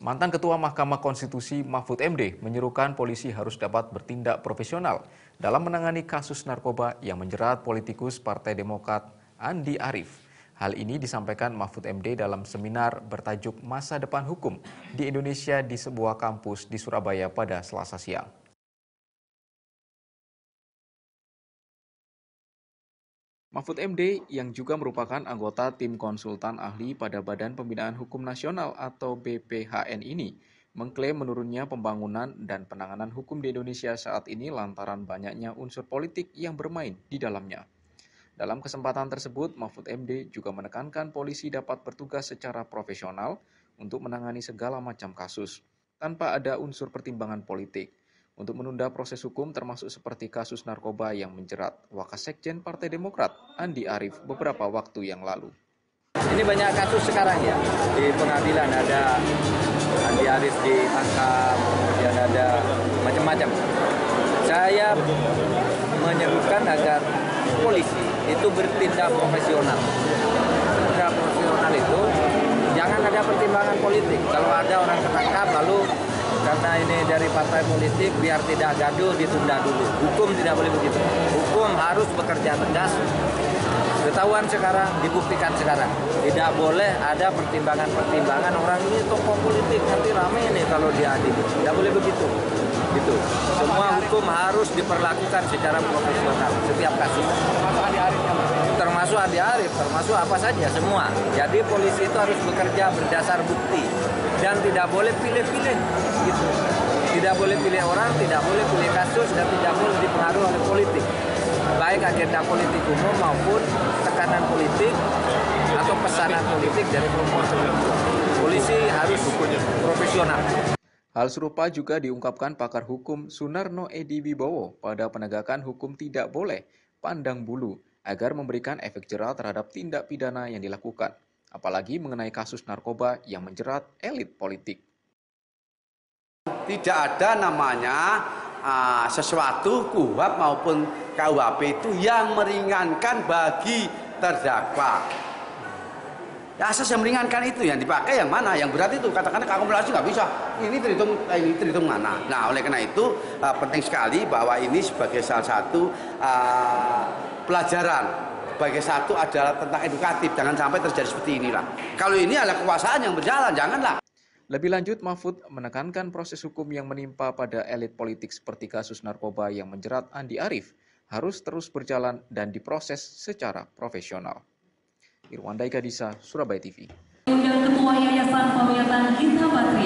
Mantan Ketua Mahkamah Konstitusi Mahfud MD menyerukan polisi harus dapat bertindak profesional dalam menangani kasus narkoba yang menjerat politikus Partai Demokrat Andi Arief. Hal ini disampaikan Mahfud MD dalam seminar bertajuk Masa Depan Hukum di Indonesia di sebuah kampus di Surabaya pada Selasa siang. Mahfud MD yang juga merupakan anggota tim konsultan ahli pada Badan Pembinaan Hukum Nasional atau BPHN ini mengklaim menurunnya pembangunan dan penanganan hukum di Indonesia saat ini lantaran banyaknya unsur politik yang bermain di dalamnya. Dalam kesempatan tersebut, Mahfud MD juga menekankan polisi dapat bertugas secara profesional untuk menangani segala macam kasus tanpa ada unsur pertimbangan politik. Untuk menunda proses hukum termasuk seperti kasus narkoba yang menjerat Wakasekjen Partai Demokrat Andi Arief beberapa waktu yang lalu. Ini banyak kasus sekarang ya, di pengadilan ada Andi Arief ditangkap, kemudian ada macam-macam. Saya menyerukan agar polisi itu bertindak profesional. Bertindak profesional itu jangan ada pertimbangan politik. Kalau ada orang ketangkap lalu karena ini dari partai politik, biar tidak gaduh ditunda dulu. Hukum tidak boleh begitu. Hukum harus bekerja tegas. Ketahuan sekarang, dibuktikan sekarang. Tidak boleh ada pertimbangan-pertimbangan orang ini tokoh politik nanti rame nih kalau diadili. Tidak boleh begitu. Gitu. Semua hukum harus diperlakukan secara profesional setiap kasus. Termasuk Andi Arief, termasuk apa saja semua. Jadi polisi itu harus bekerja berdasar bukti dan tidak boleh pilih-pilih gitu. Tidak boleh pilih orang, tidak boleh pilih kasus dan tidak boleh dipengaruhi oleh politik. Baik agenda politik umum maupun tekanan politik atau pesanan politik dari kelompok tertentu. Polisi harus profesional. Hal serupa juga diungkapkan pakar hukum Sunarno Edi Wibowo pada penegakan hukum tidak boleh pandang bulu agar memberikan efek jera terhadap tindak pidana yang dilakukan, apalagi mengenai kasus narkoba yang menjerat elit politik. Tidak ada namanya sesuatu KUHP maupun KUHP itu yang meringankan bagi terdakwa. Ya, asas yang meringankan itu yang dipakai yang mana? Yang berat itu katakanlah akumulasi nggak bisa. Ini terhitung mana? Nah, oleh karena itu penting sekali bahwa ini sebagai salah satu pelajaran, sebagai satu adalah tentang edukatif. Jangan sampai terjadi seperti inilah. Kalau ini adalah kekuasaan yang berjalan, janganlah. Lebih lanjut, Mahfud menekankan proses hukum yang menimpa pada elit politik seperti kasus narkoba yang menjerat Andi Arief harus terus berjalan dan diproses secara profesional. Irwanda Ikadisa, Surabaya TV. Ketua Yayasan Pemuyatan Gita Patria.